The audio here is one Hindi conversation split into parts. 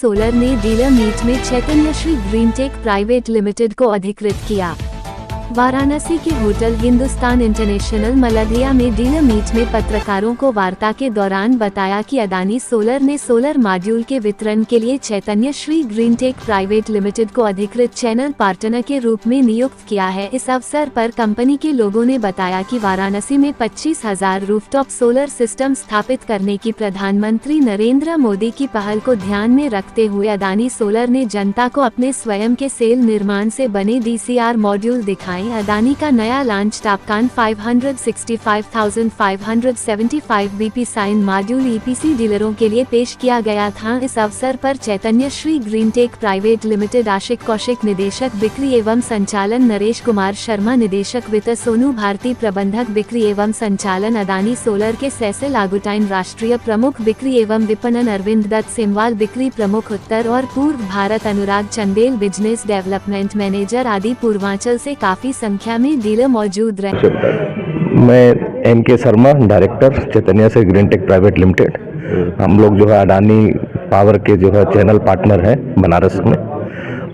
सोलर ने डीलर मीट में चैतन्य श्री ग्रीनटेक प्राइवेट लिमिटेड को अधिकृत किया। वाराणसी के होटल हिंदुस्तान इंटरनेशनल मलधिया में डीलर मीट में पत्रकारों को वार्ता के दौरान बताया कि अदानी सोलर ने सोलर मॉड्यूल के वितरण के लिए चैतन्य श्री ग्रीनटेक प्राइवेट लिमिटेड को अधिकृत चैनल पार्टनर के रूप में नियुक्त किया है। इस अवसर पर कंपनी के लोगों ने बताया कि वाराणसी में 25,000 रूफटॉप सोलर सिस्टम स्थापित करने की प्रधानमंत्री नरेंद्र मोदी की पहल को ध्यान में रखते हुए अदानी सोलर ने जनता को अपने स्वयं के सेल निर्माण से बने DCR मॉड्यूल दिखाए। अदानी का नया launch Topcon 565,575 BP sign module EPC डीलरों के लिए पेश किया गया था। इस अवसर पर चैतन्य श्री ग्रीनटेक प्राइवेट लिमिटेड आशिक कौशिक निदेशक बिक्री एवं संचालन, नरेश कुमार शर्मा निदेशक वित्त, सोनू भारती प्रबंधक बिक्री एवं संचालन, अदानी सोलर के सैसेल आगुटाइन राष्ट्रीय प्रमुख बिक्री एवं विपणन, अरविंद दत्त सिमवाल बिक्री प्रमुख उत्तर और पूर्व भारत, अनुराग चंदेल बिजनेस डेवलपमेंट मैनेजर आदि पूर्वांचल से काफी संख्या में डीलर मौजूद रहे। मैं MK शर्मा, डायरेक्टर चैतन्य से ग्रीनटेक प्राइवेट लिमिटेड। हम लोग जो है अडानी पावर के जो है चैनल पार्टनर हैं बनारस में,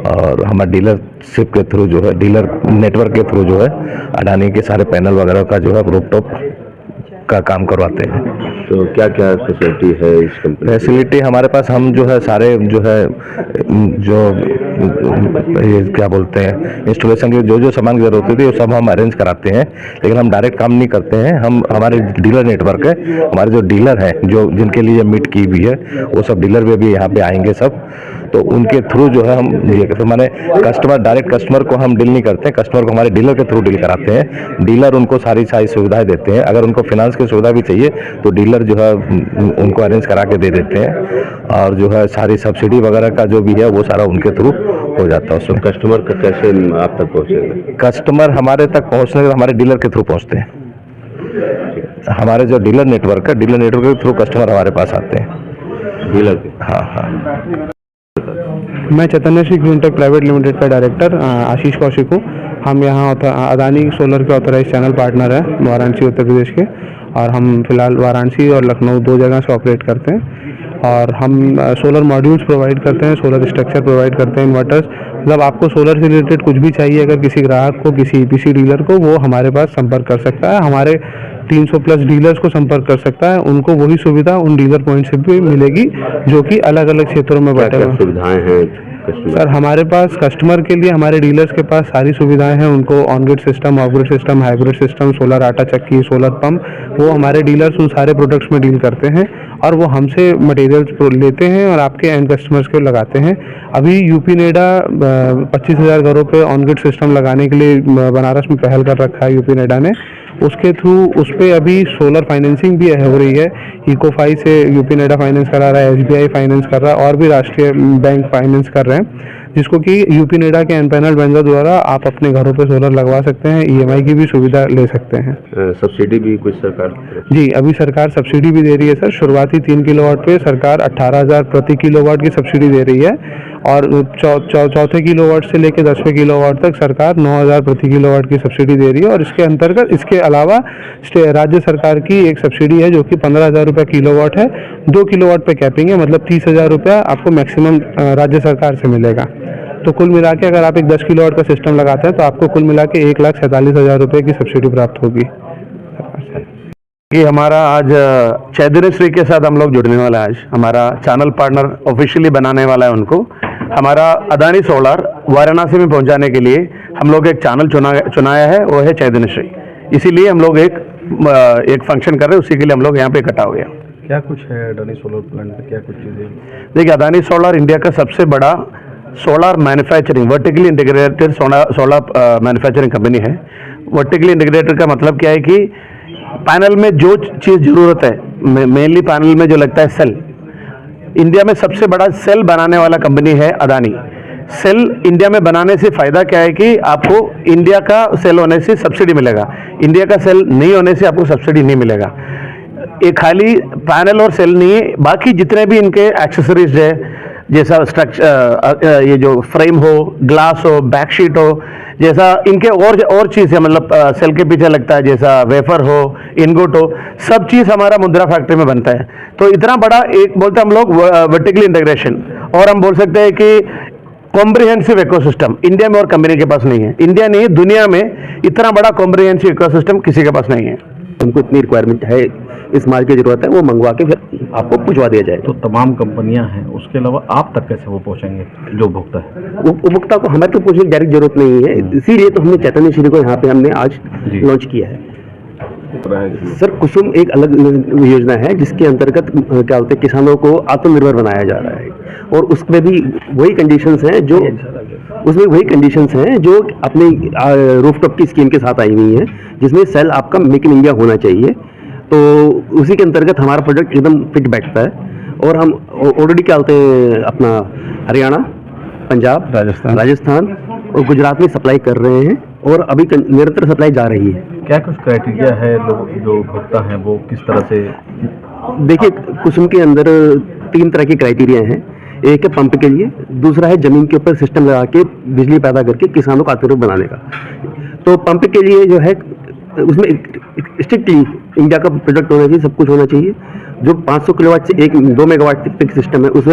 और हमारे डीलरशिप के थ्रू जो है डीलर नेटवर्क के थ्रू जो है अडानी के सारे पैनल वगैरह का जो है रूफटॉप का काम करवाते हैं। तो क्या क्या फैसिलिटी है इस कंपनी? फैसिलिटी हमारे पास, हम जो है सारे जो है जो ये क्या बोलते हैं इंस्टॉलेशन की जो सामान की जरूरत होती है वो सब हम अरेंज कराते हैं, लेकिन हम डायरेक्ट काम नहीं करते हैं। हम हमारे डीलर नेटवर्क है, हमारे जो डीलर हैं जो जिनके लिए मीट की भी है वो सब डीलर भी यहाँ पे आएंगे सब, तो उनके थ्रू जो है हम ये करते हैं। माने कस्टमर डायरेक्ट कस्टमर को हम डील नहीं करते हैं, कस्टमर को हमारे डीलर के थ्रू डील कराते हैं। डीलर उनको सारी सुविधाएं देते हैं। अगर उनको फाइनेंस की सुविधा भी चाहिए तो डीलर जो है उनको अरेंज करा के दे देते हैं, और जो है सारी सब्सिडी वगैरह का जो भी है वो सारा उनके थ्रू हो जाता है। उसमें कस्टमर का कैसे आप तक पहुँचेगा? कस्टमर हमारे तक पहुँचने के हमारे डीलर के थ्रू पहुँचते हैं। हमारे जो डीलर नेटवर्क है, डीलर नेटवर्क के थ्रू कस्टमर हमारे पास आते हैं। डीलर के? हाँ। मैं चैतन्य श्री ग्रीनटेक प्राइवेट लिमिटेड का डायरेक्टर आशीष कौशिक हूँ। हम यहाँ अदानी सोलर के ऑथराइज चैनल पार्टनर हैं वाराणसी उत्तर प्रदेश के, और हम फिलहाल वाराणसी और लखनऊ 2 जगह से ऑपरेट करते हैं। और हम सोलर मॉड्यूल्स प्रोवाइड करते हैं, सोलर स्ट्रक्चर प्रोवाइड करते हैं, इन्वर्टर्स। मतलब आपको सोलर से रिलेटेड कुछ भी चाहिए, अगर किसी ग्राहक को, किसी EPC डीलर को, वो हमारे पास संपर्क कर सकता है। हमारे 300+ डीलर्स को संपर्क कर सकता है। उनको वही सुविधा उन डीलर पॉइंट से भी मिलेगी जो कि अलग अलग क्षेत्रों में बैठे हुए। सुविधाएं हैं सर हमारे पास कस्टमर के लिए, हमारे डीलर्स के पास सारी सुविधाएं हैं। उनको on grid system, of grid system, hybrid system, solar आटा चक्की, सोलर पंप, वो हमारे डीलर्स उन सारे प्रोडक्ट्स में डील करते हैं, और वो हमसे मटेरियल्स लेते हैं और आपके एंड कस्टमर्स को लगाते हैं। अभी यूपी नेडा 25,000 घरों पे ऑन ग्रिड सिस्टम लगाने के लिए बनारस में पहल कर रखा है यूपी नेडा ने। उसके थ्रू उस पर अभी सोलर फाइनेंसिंग भी हो रही है। इकोफाई से यूपी नेडा फाइनेंस करा रहा है, SBI फाइनेंस कर रहा है, और भी राष्ट्रीय बैंक फाइनेंस कर रहे हैं, जिसको कि यूपी नेडा के एनपैनल वेंडर द्वारा आप अपने घरों पे सोलर लगवा सकते हैं। EMI की भी सुविधा ले सकते हैं। सब्सिडी भी कुछ सरकार? जी, अभी सरकार सब्सिडी भी दे रही है सर। शुरुआती 3 किलोवाट पे सरकार 18,000 प्रति किलोवाट की सब्सिडी दे रही है, और चौथे किलोवाट से लेकर 10वें किलोवाट तक सरकार 9,000 प्रति किलोवाट की सब्सिडी दे रही है। और इसके अंतर्गत, इसके अलावा राज्य सरकार की एक सब्सिडी है जो कि 15,000 रुपये किलोवाट है। 2 किलोवाट पे कैपिंग है, मतलब 30,000 रुपया आपको मैक्सिमम राज्य सरकार से मिलेगा। तो कुल मिला के अगर आप एक 10 किलोवाट का सिस्टम लगाते हैं तो आपको कुल मिला के 1,47,000 रुपये की सब्सिडी प्राप्त होगी। कि हमारा आज चैतन्य श्री के साथ हम लोग जुड़ने वाला है। आज हमारा चैनल पार्टनर ऑफिशियली बनाने वाला है उनको। हमारा अदानी सोलर वाराणसी में पहुंचाने के लिए हम लोग एक चैनल चुनाया है, वो है चैतन्य श्री। इसीलिए हम लोग एक फंक्शन कर रहे हैं, उसी के लिए हम लोग यहाँ पे इकट्ठा हुए हैं। क्या कुछ है अदानी सोलर प्लांट में, क्या कुछ चीज़ें? देखिए, अदानी सोलर इंडिया का सबसे बड़ा solar manufacturing, vertically integrated solar manufacturing company है। वर्टिकली इंटीग्रेटेड का मतलब क्या है कि पैनल में जो चीज़ ज़रूरत है, मेनली पैनल में जो लगता है सेल, इंडिया में सबसे बड़ा सेल बनाने वाला कंपनी है अदानी। सेल इंडिया में बनाने से फ़ायदा क्या है कि आपको इंडिया का सेल होने से सब्सिडी मिलेगा, इंडिया का सेल नहीं होने से आपको सब्सिडी नहीं मिलेगा। ये खाली पैनल और सेल नहीं है, बाकी जितने भी इनके एक्सेसरीज है, जैसा स्ट्रक्चर, ये जो फ्रेम हो, ग्लास हो, बैक शीट हो, जैसा इनके और चीज़ है, मतलब सेल के पीछे लगता है, जैसा वेफर हो, इनगोट हो, सब चीज़ हमारा मुंद्रा फैक्ट्री में बनता है। तो इतना बड़ा एक बोलते हम लोग वर्टिकली इंटीग्रेशन, और हम बोल सकते हैं कि कॉम्प्रिहेंसिव इकोसिस्टम इंडिया में और कंपनी के पास नहीं है। इंडिया नहीं, दुनिया में इतना बड़ा कॉम्प्रिहेंसिव इकोसिस्टम किसी के पास नहीं है। हमको इतनी रिक्वायरमेंट है, इस माल की जरूरत है, वो मंगवा के फिर आपको पहुंचवा दिया जाएगा। तो तमाम कंपनियां हैं, उसके अलावा आप तक कैसे वो पहुंचेंगे जो उपभोक्ता है? उपभोक्ता को हमें तो पहुंचने की डायरेक्ट जरूरत नहीं है, इसीलिए तो हमने चैतन्य श्री को यहाँ पे हमने आज लॉन्च किया है। सर कुसुम एक अलग योजना है जिसके अंतर्गत क्या बोलते हैं, किसानों को आत्मनिर्भर बनाया जा रहा है, और उसमें भी वही कंडीशंस हैं जो अपने रूफटॉप की स्कीम के साथ आई हुई हैं, जिसमें सेल आपका मेक इन इंडिया होना चाहिए। तो उसी के अंतर्गत हमारा प्रोडक्ट एकदम फिट बैठता है, और हम ऑलरेडी क्या बोलते हैं अपना हरियाणा, पंजाब, राजस्थान और गुजरात में सप्लाई कर रहे हैं, और अभी निरंतर सप्लाई जा रही है। क्या कुछ क्राइटेरिया है, लोग जो उपभोक्ता हैं वो किस तरह से? देखिए, कुसुम के अंदर 3 तरह के क्राइटेरिया हैं। एक है पंप के लिए, दूसरा है जमीन के ऊपर सिस्टम लगा के बिजली पैदा करके किसानों को आत्मनिर्भर बनाने का। तो पंप के लिए जो है उसमें स्ट्रिक्टली इंडिया का प्रोडक्ट होना चाहिए, सब कुछ होना चाहिए। जो 500 किलोवाट से 2 मेगावाट तक सिस्टम है उसमें